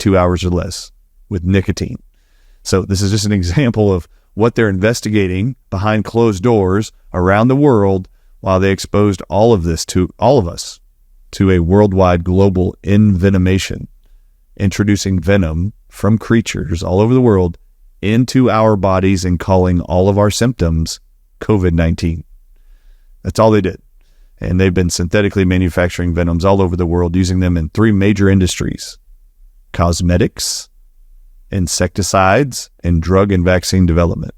2 hours or less with nicotine. So this is just an example of what they're investigating behind closed doors around the world while they exposed all of this to all of us to a worldwide global envenomation, introducing venom from creatures all over the world into our bodies and calling all of our symptoms COVID-19. That's all they did. And they've been synthetically manufacturing venoms all over the world, using them in 3 major industries: cosmetics, insecticides, and drug and vaccine development.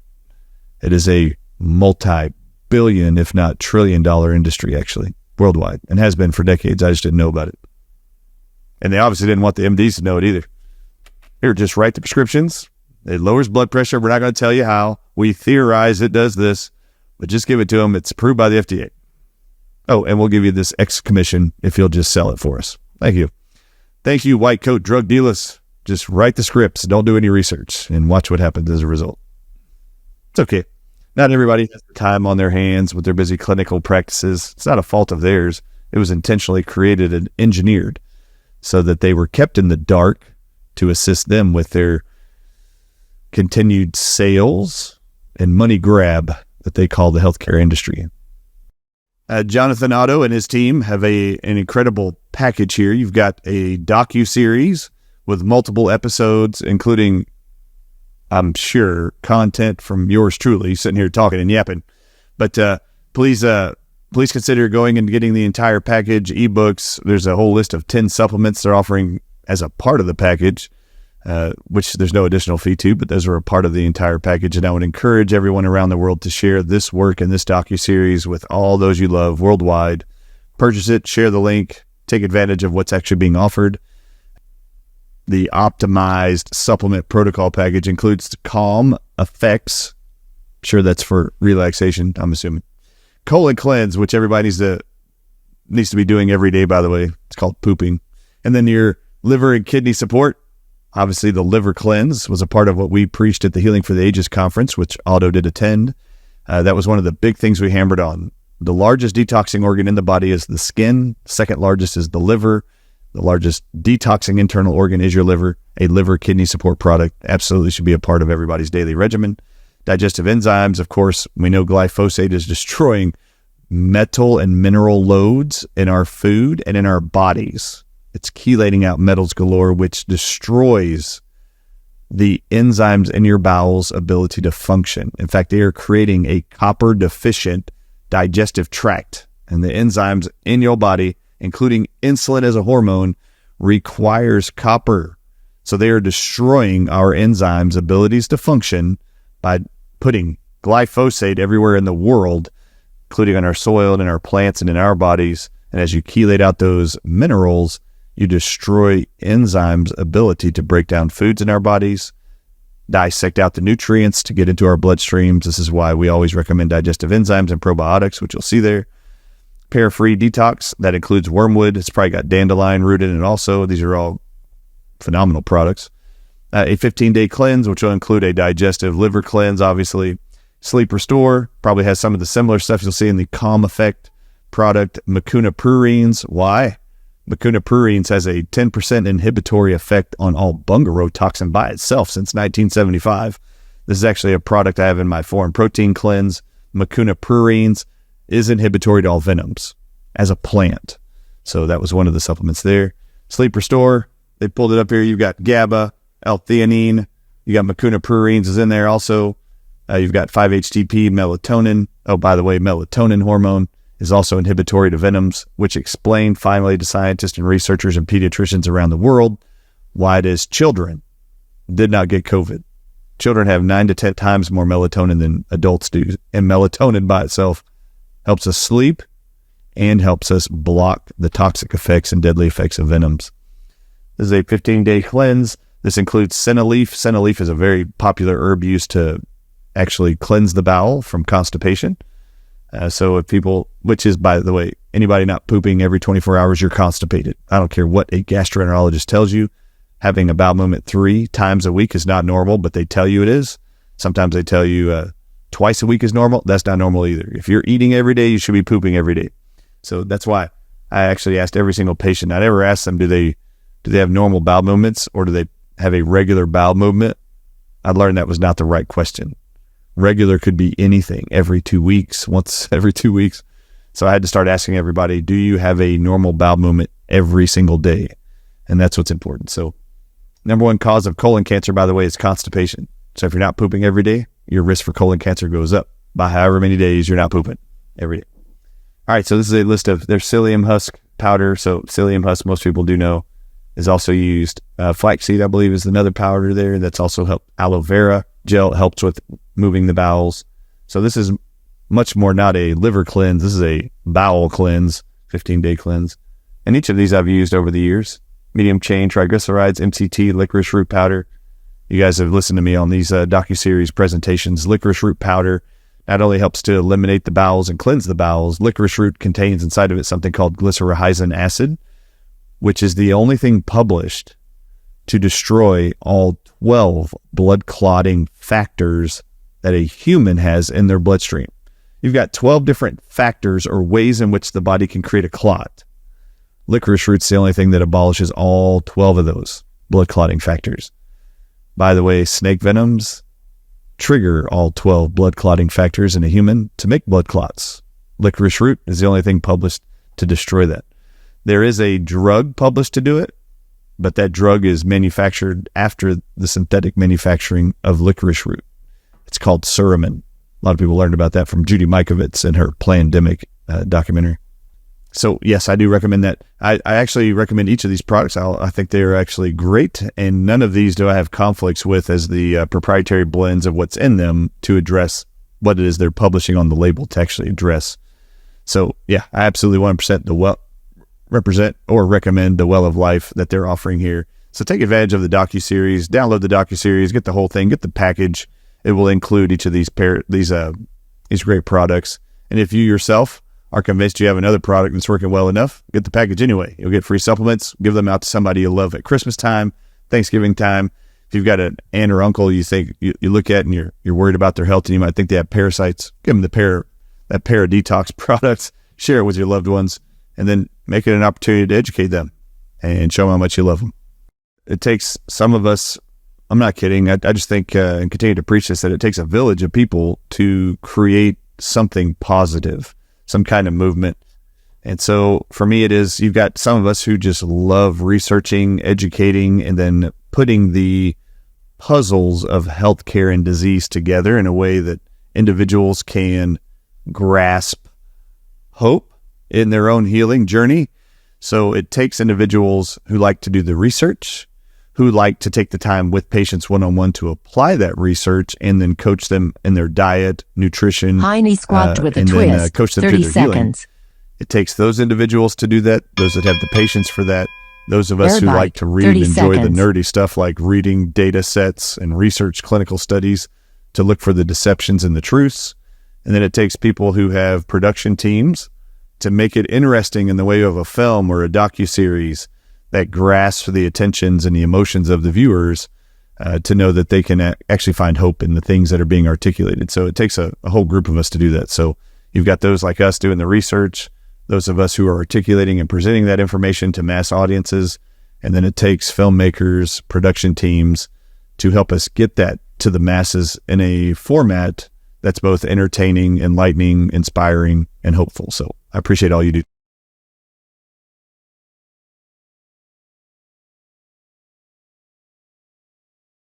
It is a multi-billion, if not trillion-dollar industry, actually, worldwide, and has been for decades. I just didn't know about it. And they obviously didn't want the MDs to know it either. Here, just write the prescriptions. It lowers blood pressure. We're not going to tell you how. We theorize it does this, but just give it to them. It's approved by the FDA. Oh, and we'll give you this X commission if you'll just sell it for us. Thank you. Thank you, white coat drug dealers. Just write the scripts. Don't do any research and watch what happens as a result. It's okay. Not everybody has the time on their hands with their busy clinical practices. It's not a fault of theirs. It was intentionally created and engineered so that they were kept in the dark to assist them with their continued sales and money grab that they call the healthcare industry. Jonathan Otto and his team have an incredible package here. You've got a docu-series with multiple episodes, including, I'm sure, content from yours truly, sitting here talking and yapping. But please consider going and getting the entire package, ebooks. There's a whole list of 10 supplements they're offering as a part of the package, which there's no additional fee to, but those are a part of the entire package. And I would encourage everyone around the world to share this work and this docuseries with all those you love worldwide. Purchase it, share the link, take advantage of what's actually being offered. The optimized supplement protocol package includes the Calm Effects. Sure, that's for relaxation, I'm assuming. Colon Cleanse, which everybody needs to be doing every day, by the way. It's called pooping. And then your liver and kidney support. Obviously, the liver cleanse was a part of what we preached at the Healing for the Ages conference, which Otto did attend. That was one of the big things we hammered on. The largest detoxing organ in the body is the skin. Second largest is the liver. The largest detoxing internal organ is your liver. A liver kidney support product absolutely should be a part of everybody's daily regimen. Digestive enzymes, of course, we know glyphosate is destroying metal and mineral loads in our food and in our bodies. It's chelating out metals galore, which destroys the enzymes in your bowels' ability to function. In fact, they are creating a copper deficient digestive tract, and the enzymes in your body, including insulin as a hormone, requires copper. So they are destroying our enzymes' abilities to function by putting glyphosate everywhere in the world, including on our soil and in our plants and in our bodies. And as you chelate out those minerals, you destroy enzymes' ability to break down foods in our bodies, dissect out the nutrients to get into our bloodstreams. This is why we always recommend digestive enzymes and probiotics, which you'll see there. Para-free detox, that includes wormwood. It's probably got dandelion root in it also. These are all phenomenal products. A 15-day cleanse, which will include a digestive liver cleanse, obviously. Sleep Restore probably has some of the similar stuff you'll see in the Calm Effect product. Mucuna prurines. Why? Mucuna prurines has a 10% inhibitory effect on all bungaroo toxin by itself since 1975. This is actually a product I have in my foreign protein cleanse. Mucuna prurines is inhibitory to all venoms as a plant. So that was one of the supplements there. Sleep Restore, they pulled it up here. You've got GABA, L-theanine. You got Mucuna prurines is in there also. You've got 5-HTP, melatonin. Oh, by the way, melatonin hormone is also inhibitory to venoms, which explained finally to scientists and researchers and pediatricians around the world why it is children did not get COVID. Children have 9 to 10 times more melatonin than adults do, and melatonin by itself helps us sleep and helps us block the toxic effects and deadly effects of venoms. This is a 15-day cleanse. This includes senna leaf. Senna leaf is a very popular herb used to actually cleanse the bowel from constipation. So if people, which is, by the way, anybody not pooping every 24 hours, you're constipated. I don't care what a gastroenterologist tells you. Having a bowel movement 3 times a week is not normal, but they tell you it is. Sometimes they tell you twice a week is normal. That's not normal either. If you're eating every day, you should be pooping every day. So that's why I actually asked every single patient. I never asked them, do they have normal bowel movements or do they have a regular bowel movement, I learned that was not the right question. Regular could be anything, every 2 weeks, once every 2 weeks. So I had to start asking everybody, do you have a normal bowel movement every single day? And that's what's important. So number one cause of colon cancer, by the way, is constipation. So if you're not pooping every day, your risk for colon cancer goes up by however many days you're not pooping every day. All right, so this is a list of their psyllium husk powder. So psyllium husk, most people do know, is also used. Flaxseed, I believe, is another powder there that's also helped. Aloe vera gel helps with moving the bowels. So this is much more not a liver cleanse. This is a bowel cleanse, 15-day cleanse. And each of these I've used over the years. Medium chain triglycerides, MCT, licorice root powder. You guys have listened to me on these docuseries presentations. Licorice root powder not only helps to eliminate the bowels and cleanse the bowels, licorice root contains inside of it something called glycyrrhizin acid, which is the only thing published to destroy all 12 blood clotting factors that a human has in their bloodstream. You've got 12 different factors or ways in which the body can create a clot. Licorice root's the only thing that abolishes all 12 of those blood clotting factors. By the way, snake venoms trigger all 12 blood clotting factors in a human to make blood clots. Licorice root is the only thing published to destroy that. There is a drug published to do it, but that drug is manufactured after the synthetic manufacturing of licorice root. It's called Suramin. A lot of people learned about that from Judy Mikovits in her Plandemic documentary. So yes, I do recommend that. I actually recommend each of these products. I think they are actually great, and none of these do I have conflicts with as the proprietary blends of what's in them to address what it is they're publishing on the label to actually address. So yeah, I absolutely 100% represent or recommend the Well of Life that they're offering here. So take advantage of the docuseries, download the docuseries, get the whole thing, get the package. It will include each of these great products. And if you yourself are convinced you have another product that's working well enough, get the package anyway. You'll get free supplements, give them out to somebody you love at Christmas time, Thanksgiving time. If you've got an aunt or uncle you think you look at and you're worried about their health and you might think they have parasites, give them that pair of detox products, share it with your loved ones, and then make it an opportunity to educate them and show them how much you love them. It takes some of us, I'm not kidding, I just think, and continue to preach this, that it takes a village of people to create something positive, some kind of movement. And so for me, it is, you've got some of us who just love researching, educating, and then putting the puzzles of healthcare and disease together in a way that individuals can grasp hope in their own healing journey. So it takes individuals who like to do the research, who like to take the time with patients one-on-one to apply that research and then coach them in their diet, nutrition, Heine squawked with a and twist. then coach them 30 through their healing. seconds. It takes those individuals to do that, those that have the patience for that, those of us who Thereby, like to read 30 and enjoy seconds. the nerdy stuff like reading data sets and research clinical studies to look for the deceptions and the truths. And then it takes people who have production teams to make it interesting in the way of a film or a docuseries that grasps the attentions and the emotions of the viewers to know that they can actually find hope in the things that are being articulated. So it takes a whole group of us to do that. So you've got those like us doing the research, those of us who are articulating and presenting that information to mass audiences, and then it takes filmmakers, production teams to help us get that to the masses in a format that's both entertaining, enlightening, inspiring, and hopeful. So I appreciate all you do.